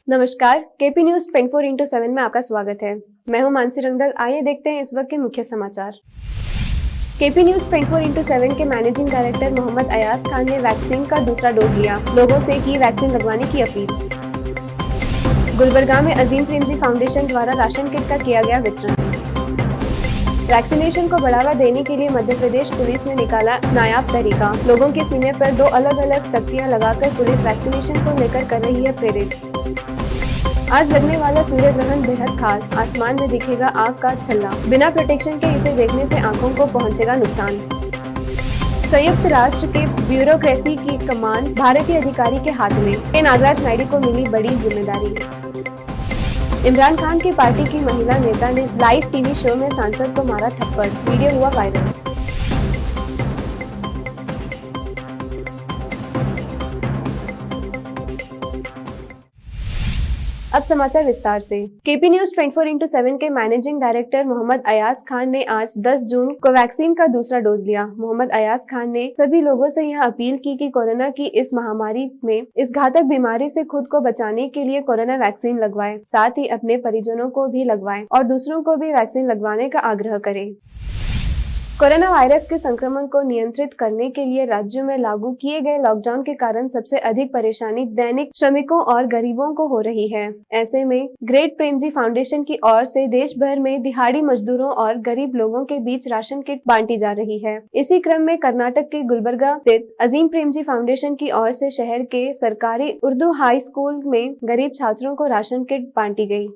नमस्कार, KP news 24x7 में आपका स्वागत है। मैं हूं मानसी रंगदल। आइए देखते हैं इस वक्त के मुख्य समाचार। केपी न्यूज 24x7 के मैनेजिंग डायरेक्टर मोहम्मद अयाज खान ने वैक्सीन का दूसरा डोज लिया। लोगों से की वैक्सीन लगवाने की अपील। गुलबर्गा में अजीम प्रेमजी फाउंडेशन द्वारा राशन किट का किया गया वितरण। वैक्सीनेशन को बढ़ावा देने के लिए मध्य प्रदेश पुलिस ने निकाला नायाब तरीका। लोगों के सीने पर 2 अलग अलग तख्तियां लगाकर पुलिस वैक्सीनेशन को लेकर कर रही है प्रेरित। आज लगने वाला सूर्य ग्रहण बेहद खास। आसमान में दिखेगा आग का छल्ला। बिना प्रोटेक्शन के इसे देखने से आंखों को पहुंचेगा नुकसान। संयुक्त राष्ट्र के ब्यूरोक्रेसी की कमान भारतीय अधिकारी के हाथ में। नागराज नायडू को मिली बड़ी जिम्मेदारी। इमरान खान की पार्टी की महिला नेता ने लाइव टीवी शो में सांसद को मारा थप्पड़। वीडियो हुआ वायरल। अब समाचार विस्तार से। केपी न्यूज 24x7 के मैनेजिंग डायरेक्टर मोहम्मद अयाज खान ने आज 10 जून को वैक्सीन का दूसरा डोज लिया। मोहम्मद अयाज खान ने सभी लोगों से यह अपील की कि कोरोना की इस महामारी में इस घातक बीमारी से खुद को बचाने के लिए कोरोना वैक्सीन लगवाएं, साथ ही अपने परिजनों को भी लगवाएं और दूसरों को भी वैक्सीन लगवाने का आग्रह करें। कोरोना वायरस के संक्रमण को नियंत्रित करने के लिए राज्यों में लागू किए गए लॉकडाउन के कारण सबसे अधिक परेशानी दैनिक श्रमिकों और गरीबों को हो रही है। ऐसे में ग्रेट प्रेमजी फाउंडेशन की ओर से देश भर में दिहाड़ी मजदूरों और गरीब लोगों के बीच राशन किट बांटी जा रही है। इसी क्रम में कर्नाटक के गुलबर्गा स्थित अजीम प्रेमजी फाउंडेशन की ओर से शहर के सरकारी उर्दू हाई स्कूल में गरीब छात्रों को राशन किट बांटी गयी।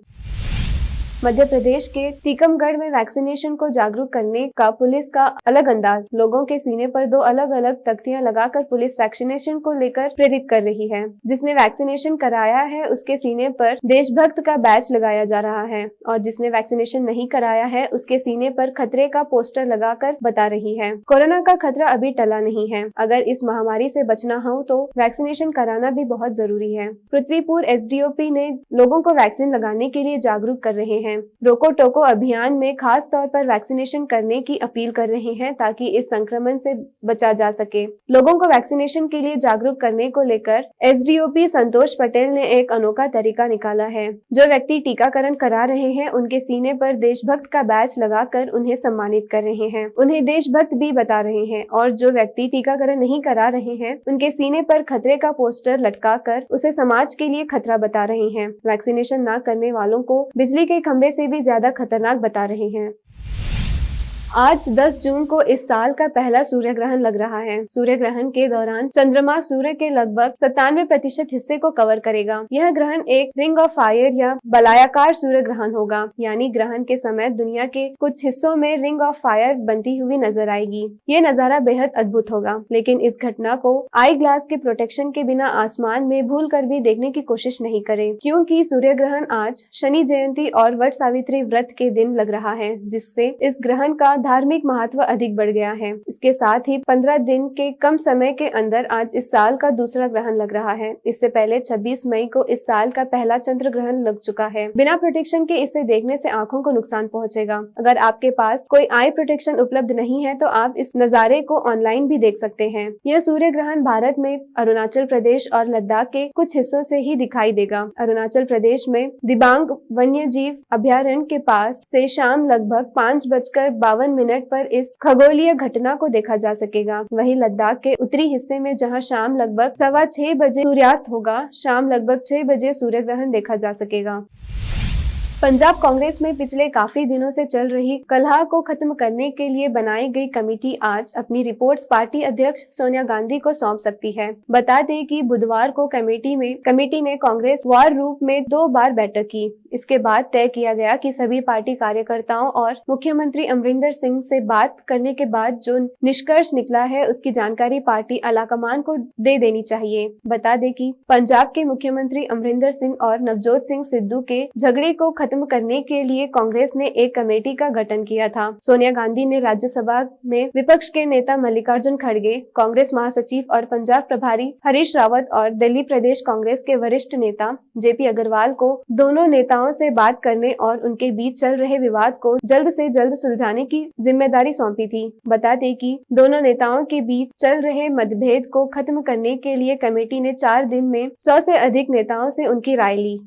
मध्य प्रदेश के टीकमगढ़ में वैक्सीनेशन को जागरूक करने का पुलिस का अलग अंदाज। लोगों के सीने पर 2 अलग अलग तख्तियां लगाकर पुलिस वैक्सीनेशन को लेकर प्रेरित कर रही है। जिसने वैक्सीनेशन कराया है उसके सीने पर देशभक्त का बैच लगाया जा रहा है और जिसने वैक्सीनेशन नहीं कराया है उसके सीने पर खतरे का पोस्टर लगाकर बता रही है। कोरोना का खतरा अभी टला नहीं है। अगर इस महामारी से बचना हो तो वैक्सीनेशन कराना भी बहुत जरूरी है। पृथ्वीपुर एसडीओपी ने लोगों को वैक्सीन लगाने के लिए जागरूक कर रहे हैं। रोको टोको अभियान में खास तौर पर वैक्सीनेशन करने की अपील कर रहे हैं ताकि इस संक्रमण से बचा जा सके। लोगों को वैक्सीनेशन के लिए जागरूक करने को लेकर एसडीओपी संतोष पटेल ने एक अनोखा तरीका निकाला है। जो व्यक्ति टीकाकरण करा रहे हैं उनके सीने पर देशभक्त का बैच लगाकर उन्हें सम्मानित कर रहे हैं, उन्हें देशभक्त भी बता रहे हैं और जो व्यक्ति टीकाकरण नहीं करा रहे हैं उनके सीने पर खतरे का पोस्टर लटकाकर उसे समाज के लिए खतरा बता रहे हैं। वैक्सीनेशन न करने वालों को बिजली के खंभे से भी ज्यादा खतरनाक बता रहे हैं। आज 10 जून को इस साल का पहला सूर्य ग्रहण लग रहा है। सूर्य ग्रहण के दौरान चंद्रमा सूर्य के लगभग 97% हिस्से को कवर करेगा। यह ग्रहण एक रिंग ऑफ फायर या बलायाकार सूर्य ग्रहण होगा, यानी ग्रहण के समय दुनिया के कुछ हिस्सों में रिंग ऑफ फायर बनती हुई नजर आएगी। ये नजारा बेहद अद्भुत होगा, लेकिन इस घटना को आई ग्लास के प्रोटेक्शन के बिना आसमान में भूल कर भी देखने की कोशिश नहीं करें, क्योंकि सूर्य ग्रहण आज शनि जयंती और वट सावित्री व्रत के दिन लग रहा है, जिससे इस ग्रहण का धार्मिक महत्व अधिक बढ़ गया है। इसके साथ ही 15 दिन के कम समय के अंदर आज इस साल का दूसरा ग्रहण लग रहा है। इससे पहले 26 मई को इस साल का पहला चंद्र ग्रहण लग चुका है। बिना प्रोटेक्शन के इसे देखने से आंखों को नुकसान पहुंचेगा। अगर आपके पास कोई आई प्रोटेक्शन उपलब्ध नहीं है तो आप इस नजारे को ऑनलाइन भी देख सकते हैं। यह सूर्य ग्रहण भारत में अरुणाचल प्रदेश और लद्दाख के कुछ हिस्सों से ही दिखाई देगा। अरुणाचल प्रदेश में दिबांग वन्य जीव अभ्यारण्य के पास से शाम लगभग 5:52 पर इस खगोलीय घटना को देखा जा सकेगा। वहीं लद्दाख के उत्तरी हिस्से में जहां शाम लगभग 6:15 बजे सूर्यास्त होगा, शाम लगभग 6 बजे सूर्य ग्रहण देखा जा सकेगा। पंजाब कांग्रेस में पिछले काफी दिनों से चल रही कलह को खत्म करने के लिए बनाई गई कमेटी आज अपनी रिपोर्ट्स पार्टी अध्यक्ष सोनिया गांधी को सौंप सकती है। बता दें कि बुधवार को कमेटी ने कांग्रेस वार रूप में 2 बार बैठक की। इसके बाद तय किया गया कि सभी पार्टी कार्यकर्ताओं और मुख्यमंत्री अमरिंदर सिंह से बात करने के बाद जो निष्कर्ष निकला है उसकी जानकारी पार्टी आलाकमान को दे देनी चाहिए। बता दें कि पंजाब के मुख्यमंत्री अमरिंदर सिंह और नवजोत सिंह सिद्धू के झगड़े को खत्म करने के लिए कांग्रेस ने एक कमेटी का गठन किया था। सोनिया गांधी ने राज्यसभा में विपक्ष के नेता मल्लिकार्जुन खड़गे, कांग्रेस महासचिव और पंजाब प्रभारी हरीश रावत और दिल्ली प्रदेश कांग्रेस के वरिष्ठ नेता जेपी अग्रवाल को दोनों नेताओं से बात करने और उनके बीच चल रहे विवाद को जल्द से जल्द सुलझाने की जिम्मेदारी सौंपी थी। बता दें कि दोनों नेताओं के बीच चल रहे मतभेद को खत्म करने के लिए कमेटी ने 4 दिन में 100 से अधिक नेताओं से उनकी राय ली।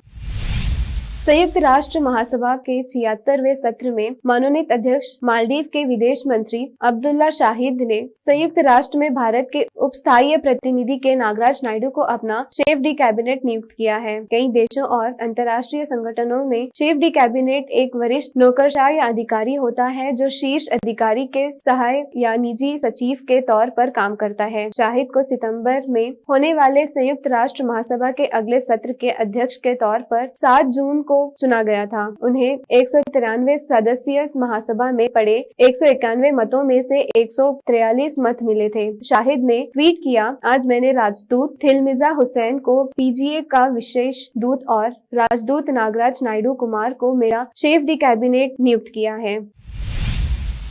संयुक्त राष्ट्र महासभा के 76वें सत्र में मनोनीत अध्यक्ष मालदीव के विदेश मंत्री अब्दुल्ला शाहिद ने संयुक्त राष्ट्र में भारत के उपस्थायी प्रतिनिधि के नागराज नायडू को अपना शेफ डी कैबिनेट नियुक्त किया है। कई देशों और अंतर्राष्ट्रीय संगठनों में शेफ डी कैबिनेट एक वरिष्ठ नौकरशाह या अधिकारी होता है जो शीर्ष अधिकारी के सहायक या निजी सचिव के तौर पर काम करता है। शाहिद को सितंबर में होने वाले संयुक्त राष्ट्र महासभा के अगले सत्र के अध्यक्ष के तौर पर 7 जून को चुना गया था। उन्हें 193 सदस्यीय महासभा में पड़े 191 मतों में से 143 मत मिले थे। शाहिद ने ट्वीट किया, आज मैंने राजदूत थिलमिजा हुसैन को पीजीए का विशेष दूत और राजदूत नागराज नायडू कुमार को मेरा शेफ डी कैबिनेट नियुक्त किया है।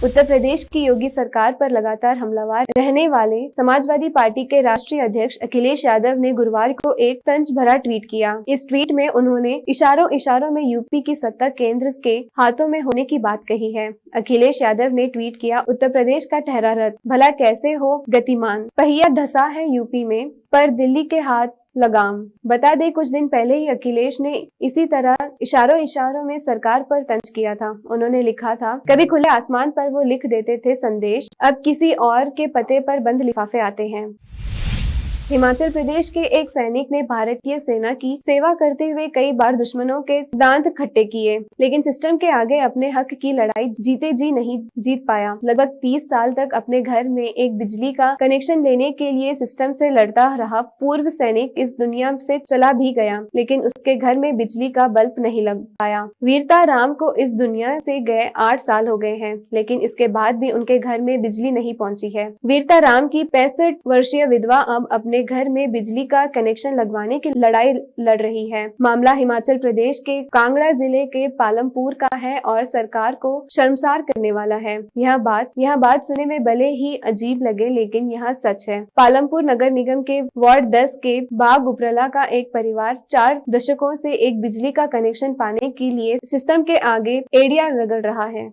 उत्तर प्रदेश की योगी सरकार पर लगातार हमलावर रहने वाले समाजवादी पार्टी के राष्ट्रीय अध्यक्ष अखिलेश यादव ने गुरुवार को एक तंज भरा ट्वीट किया। इस ट्वीट में उन्होंने इशारों में यूपी की सत्ता केंद्र के हाथों में होने की बात कही है। अखिलेश यादव ने ट्वीट किया, उत्तर प्रदेश का ठहरा रथ भला कैसे हो गतिमान, पहिया धसा है यूपी में पर दिल्ली के हाथ लगाम। बता दें, कुछ दिन पहले ही अखिलेश ने इसी तरह इशारों में सरकार पर तंज किया था। उन्होंने लिखा था, कभी खुले आसमान पर वो लिख देते थे संदेश, अब किसी और के पते पर बंद लिफाफे आते हैं। हिमाचल प्रदेश के एक सैनिक ने भारतीय सेना की सेवा करते हुए कई बार दुश्मनों के दांत खट्टे किए, लेकिन सिस्टम के आगे अपने हक की लड़ाई जीते जी नहीं जीत पाया। लगभग 30 साल तक अपने घर में एक बिजली का कनेक्शन लेने के लिए सिस्टम से लड़ता रहा पूर्व सैनिक इस दुनिया से चला भी गया, लेकिन उसके घर में बिजली का बल्ब नहीं लग पाया। वीरता राम को इस दुनिया से गए 8 साल हो गए हैं, लेकिन इसके बाद भी उनके घर में बिजली नहीं पहुंची है। वीरता राम की 65 वर्षीय विधवा अब अपने घर में बिजली का कनेक्शन लगवाने की लड़ाई लड़ रही है। मामला हिमाचल प्रदेश के कांगड़ा जिले के पालमपुर का है और सरकार को शर्मसार करने वाला है। यह बात सुनने में भले ही अजीब लगे, लेकिन यह सच है। पालमपुर नगर निगम के वार्ड 10 के बाग उपरला का एक परिवार 4 दशकों से एक बिजली का कनेक्शन पाने के लिए सिस्टम के आगे एड़िया रगड़ रहा है।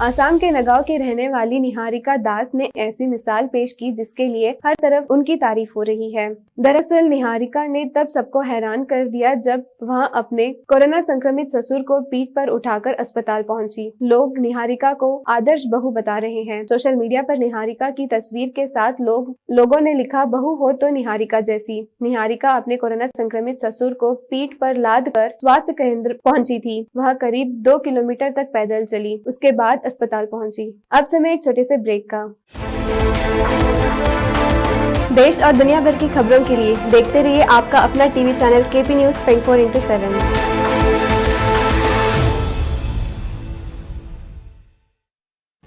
आसाम के नगांव की रहने वाली निहारिका दास ने ऐसी मिसाल पेश की जिसके लिए हर तरफ उनकी तारीफ हो रही है। दरअसल निहारिका ने तब सबको हैरान कर दिया जब वह अपने कोरोना संक्रमित ससुर को पीठ पर उठाकर अस्पताल पहुंची। लोग निहारिका को आदर्श बहू बता रहे हैं। सोशल मीडिया पर निहारिका की तस्वीर के साथ लोगों ने लिखा, बहू हो तो निहारिका जैसी। निहारिका अपने कोरोना संक्रमित ससुर को पीठ पर लाद कर स्वास्थ्य केंद्र पहुंची थी। वह करीब 2 किलोमीटर तक पैदल चली, उसके बाद अस्पताल पहुंची। अब समय एक छोटे से ब्रेक का। देश और दुनिया भर की खबरों के लिए देखते रहिए आपका अपना TV channel KP news 24/7।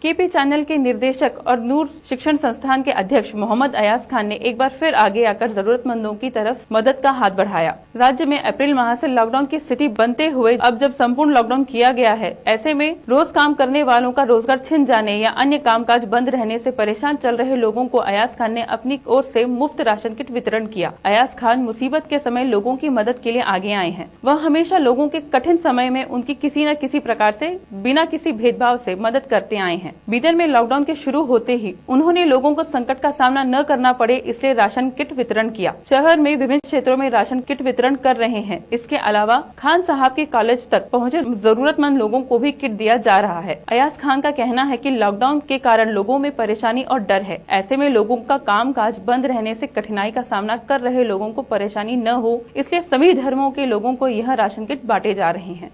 KP channel के निर्देशक और नूर शिक्षण संस्थान के अध्यक्ष मोहम्मद अयाज खान ने एक बार फिर आगे आकर जरूरतमंदों की तरफ मदद का हाथ बढ़ाया। राज्य में अप्रैल माह से लॉकडाउन की स्थिति बनते हुए अब जब संपूर्ण लॉकडाउन किया गया है, ऐसे में रोज काम करने वालों का रोजगार छिन जाने या अन्य कामकाज बंद रहने से परेशान चल रहे लोगों को अयाज खान ने अपनी ओर से मुफ्त राशन किट वितरण किया। अयाज खान मुसीबत के समय लोगों की मदद के लिए आगे आए हैं। वह हमेशा लोगों के कठिन समय में उनकी किसी न किसी प्रकार से बिना किसी भेदभाव से मदद करते आए हैं। बीदर में लॉकडाउन के शुरू होते ही उन्होंने लोगों को संकट का सामना न करना पड़े इसलिए राशन किट वितरण किया। शहर में विभिन्न क्षेत्रों में राशन किट वितरण कर रहे हैं। इसके अलावा खान साहब के कॉलेज तक पहुंचे जरूरतमंद लोगों को भी किट दिया जा रहा है। अयाज खान का कहना है कि लॉकडाउन के कारण लोगों में परेशानी और डर है। ऐसे में लोगों का काम काज बंद रहने से कठिनाई का सामना कर रहे लोगों को परेशानी न हो, इसलिए सभी धर्मों के लोगों को यह राशन किट बांटे जा रहे हैं।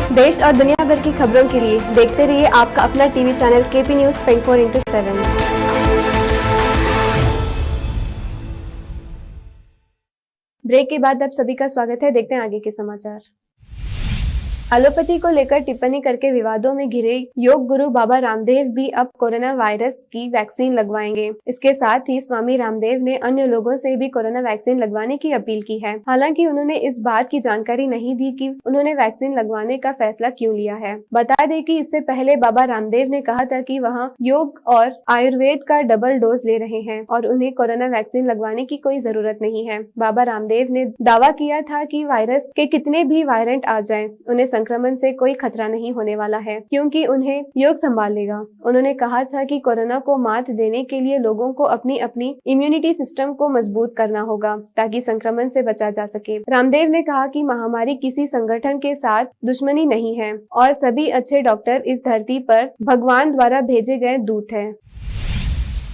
देश और दुनिया भर की खबरों के लिए देखते रहिए आपका अपना TV channel KP news 24/7। Break के बाद आप सभी का स्वागत है। देखते हैं आगे के समाचार। एलोपैथी को लेकर टिप्पणी करके विवादों में घिरे योग गुरु बाबा रामदेव भी अब कोरोना वायरस की वैक्सीन लगवाएंगे। इसके साथ ही स्वामी रामदेव ने अन्य लोगों से भी कोरोना वैक्सीन लगवाने की अपील की है। हालांकि उन्होंने इस बात की जानकारी नहीं दी कि उन्होंने वैक्सीन लगवाने का फैसला क्यों लिया है। बता दें कि इससे पहले बाबा रामदेव ने कहा था कि वह योग और आयुर्वेद का डबल डोज ले रहे हैं और उन्हें कोरोना वैक्सीन लगवाने की कोई जरूरत नहीं है। बाबा रामदेव ने दावा किया था कि वायरस के कितने भी वेरिएंट आ जाएं, उन्हें संक्रमण से कोई खतरा नहीं होने वाला है क्योंकि उन्हें योग संभाल लेगा। उन्होंने कहा था कि कोरोना को मात देने के लिए लोगों को अपनी अपनी इम्यूनिटी सिस्टम को मजबूत करना होगा ताकि संक्रमण से बचा जा सके। रामदेव ने कहा कि महामारी किसी संगठन के साथ दुश्मनी नहीं है और सभी अच्छे डॉक्टर इस धरती पर भगवान द्वारा भेजे गए दूत हैं।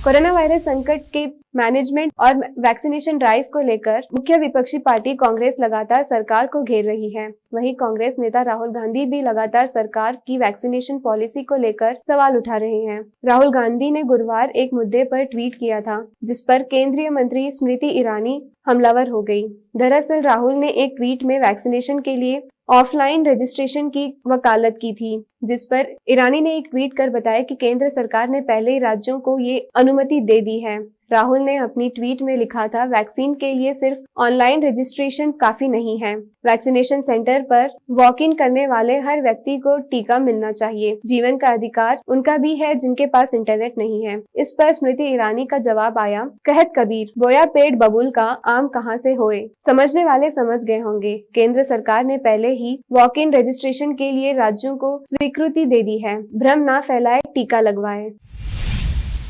कोरोना वायरस संकट के मैनेजमेंट और वैक्सीनेशन ड्राइव को लेकर मुख्य विपक्षी पार्टी कांग्रेस लगातार सरकार को घेर रही है। वहीं कांग्रेस नेता राहुल गांधी भी लगातार सरकार की वैक्सीनेशन पॉलिसी को लेकर सवाल उठा रहे हैं। राहुल गांधी ने गुरुवार एक मुद्दे पर ट्वीट किया था जिस पर केंद्रीय मंत्री स्मृति ईरानी हमलावर हो गई। दरअसल राहुल ने एक ट्वीट में वैक्सीनेशन के लिए ऑफलाइन रजिस्ट्रेशन की वकालत की थी, जिस पर ईरानी ने एक ट्वीट कर बताया कि केंद्र सरकार ने पहले ही राज्यों को ये अनुमति दे दी है। राहुल ने अपनी ट्वीट में लिखा था, वैक्सीन के लिए सिर्फ ऑनलाइन रजिस्ट्रेशन काफी नहीं है। वैक्सीनेशन सेंटर पर वॉक इन करने वाले हर व्यक्ति को टीका मिलना चाहिए। जीवन का अधिकार उनका भी है जिनके पास इंटरनेट नहीं है। इस पर स्मृति ईरानी का जवाब आया, कहत कबीर बोया पेड़ बबूल का आम कहाँ से होए। समझने वाले समझ गए होंगे। केंद्र सरकार ने पहले ही वॉक इन रजिस्ट्रेशन के लिए राज्यों को स्वीकृति दे दी है। भ्रम ना फैलाए, टीका लगवाए।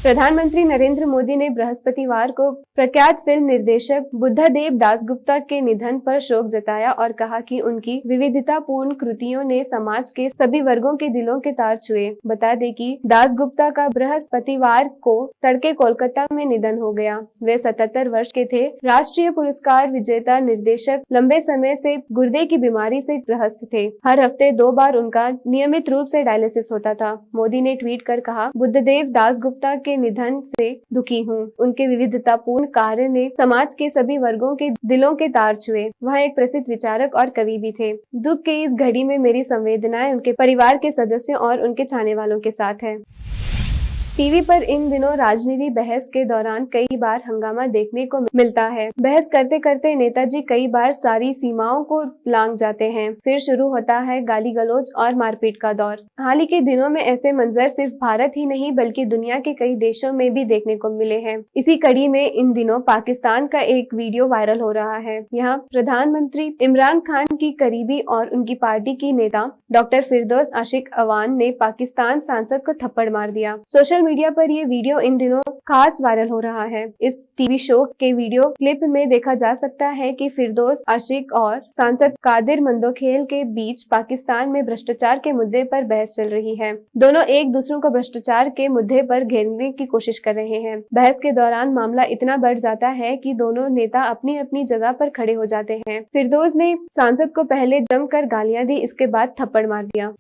प्रधानमंत्री नरेंद्र मोदी ने बृहस्पतिवार को प्रख्यात फिल्म निर्देशक बुद्धदेव दासगुप्ता के निधन पर शोक जताया और कहा कि उनकी विविधतापूर्ण कृतियों ने समाज के सभी वर्गों के दिलों के तार छुए। बता दें कि दासगुप्ता का बृहस्पतिवार को तड़के कोलकाता में निधन हो गया। वे 77 वर्ष के थे। राष्ट्रीय पुरस्कार विजेता निर्देशक लंबे समय से गुर्दे की बीमारी से ग्रस्त थे। हर हफ्ते 2 बार उनका नियमित रूप से डायलिसिस होता था। मोदी ने ट्वीट कर कहा, बुद्धदेव दासगुप्ता के निधन से दुखी हूँ। उनके विविधतापूर्ण कार्य ने समाज के सभी वर्गों के दिलों के तार छुए। वह एक प्रसिद्ध विचारक और कवि भी थे। दुख के इस घड़ी में मेरी संवेदनाएं उनके परिवार के सदस्यों और उनके चाहने वालों के साथ है। टीवी पर इन दिनों राजनीति बहस के दौरान कई बार हंगामा देखने को मिलता है। बहस करते करते नेताजी कई बार सारी सीमाओं को लांघ जाते हैं। फिर शुरू होता है गाली गलौज और मारपीट का दौर। हाल ही के दिनों में ऐसे मंजर सिर्फ भारत ही नहीं बल्कि दुनिया के कई देशों में भी देखने को मिले हैं। इसी कड़ी में इन दिनों पाकिस्तान का एक वीडियो वायरल हो रहा है। यहाँ प्रधानमंत्री इमरान खान की करीबी और उनकी पार्टी की नेता डॉक्टर फिरदौस आशिक अवान ने पाकिस्तान सांसद को थप्पड़ मार दिया। सोशल मीडिया पर ये वीडियो इन दिनों खास वायरल हो रहा है। इस टीवी शो के वीडियो क्लिप में देखा जा सकता है कि फिरदौस आशिक और सांसद कादिर मंदोखेल के बीच पाकिस्तान में भ्रष्टाचार के मुद्दे पर बहस चल रही है। दोनों एक दूसरे को भ्रष्टाचार के मुद्दे पर घेरने की कोशिश कर रहे हैं। बहस के दौरान मामला इतना बढ़ जाता है कि दोनों नेता अपनी अपनी जगह पर खड़े हो जाते हैं। फिरदौस ने सांसद को पहले जमकर गालियां दी, इसके बाद थप्पड़ मार दिया।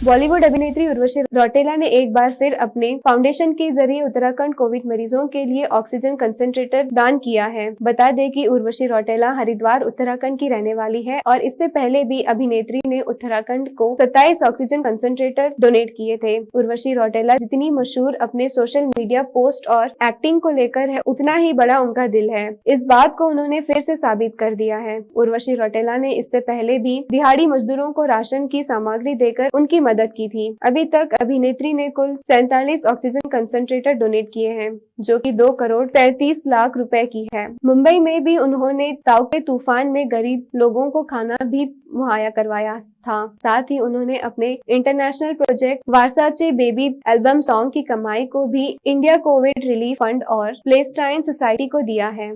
बॉलीवुड अभिनेत्री उर्वशी रौटेला ने एक बार फिर अपने फाउंडेशन के जरिए उत्तराखंड कोविड मरीजों के लिए ऑक्सीजन कंसंट्रेटर दान किया है। बता दें कि उर्वशी रौटेला हरिद्वार उत्तराखंड की रहने वाली है और इससे पहले भी अभिनेत्री ने उत्तराखंड को 27 ऑक्सीजन कंसंट्रेटर डोनेट किए थे। उर्वशी रौटेला जितनी मशहूर अपने सोशल मीडिया पोस्ट और एक्टिंग को लेकर है, उतना ही बड़ा उनका दिल है। इस बात को उन्होंने फिर से साबित कर दिया है। उर्वशी रौटेला ने इससे पहले भी दिहाड़ी मजदूरों को राशन की सामग्री देकर उनकी मदद की थी। अभी तक अभिनेत्री ने कुल 47 ऑक्सीजन कंसंट्रेटर डोनेट किए हैं, जो कि 2 करोड़ 33 लाख रुपए की है। मुंबई में भी उन्होंने ताउते तूफान में गरीब लोगों को खाना भी मुहैया करवाया था। साथ ही उन्होंने अपने इंटरनेशनल प्रोजेक्ट वारसाचे बेबी एल्बम सॉन्ग की कमाई को भी इंडिया कोविड रिलीफ फंड और प्लेस्टाइन सोसाइटी को दिया है।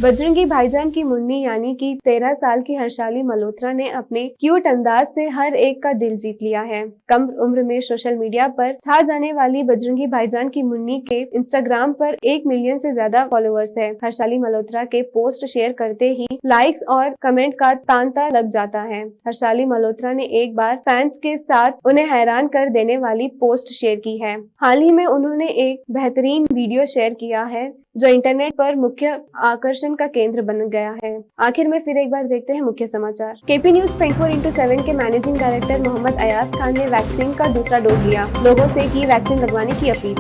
बजरंगी भाईजान की मुन्नी यानी कि 13 साल की हर्षाली मल्होत्रा ने अपने क्यूट अंदाज से हर एक का दिल जीत लिया है। कम उम्र में सोशल मीडिया पर छा जाने वाली बजरंगी भाईजान की मुन्नी के इंस्टाग्राम पर 1 मिलियन से ज्यादा फॉलोअर्स है। हर्षाली मल्होत्रा के पोस्ट शेयर करते ही लाइक्स और कमेंट का तांता लग जाता है। हर्षाली मल्होत्रा ने एक बार फैंस के साथ उन्हें हैरान कर देने वाली पोस्ट शेयर की है। हाल ही में उन्होंने एक बेहतरीन वीडियो शेयर किया है जो इंटरनेट पर मुख्य आकर्षण का केंद्र बन गया है। आखिर में फिर एक बार देखते हैं मुख्य समाचार। केपी न्यूज 24/7 के मैनेजिंग डायरेक्टर मोहम्मद अयाज खान ने वैक्सीन का दूसरा डोज लिया। लोगों से की वैक्सीन लगवाने की अपील।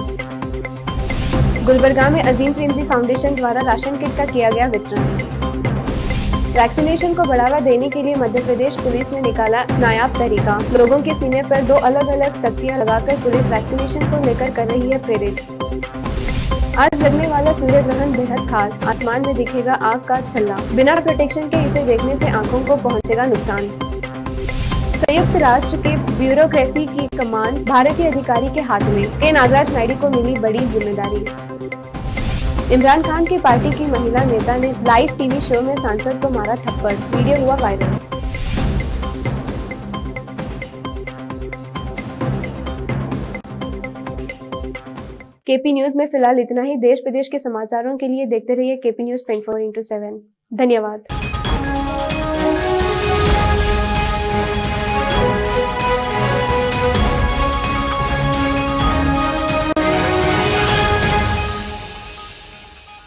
गुलबर्गा में अजीम प्रेमजी फाउंडेशन द्वारा राशन किट का किया गया वितरण। वैक्सीनेशन को बढ़ावा देने के लिए मध्य प्रदेश पुलिस ने निकाला नायाब तरीका। लोगों के सीने पर 2 अलग-अलग तख्तियां लगाकर पुलिस वैक्सीनेशन को लेकर कर रही है प्रेरित। आज लगने वाला सूर्य ग्रहण बेहद खास। आसमान में दिखेगा आग का छल्ला। बिना प्रोटेक्शन के इसे देखने से आंखों को पहुंचेगा नुकसान। संयुक्त राष्ट्र के ब्यूरोक्रेसी की कमान भारतीय अधिकारी के हाथ में, के नागराज नायडू को मिली बड़ी जिम्मेदारी। इमरान खान की पार्टी की महिला नेता ने लाइव टीवी शो में सांसद को मारा थप्पड़, वीडियो हुआ वायरल। केपी न्यूज में फिलहाल इतना ही। देश प्रदेश के समाचारों के लिए देखते रहिए केपी न्यूज 24/7। धन्यवाद।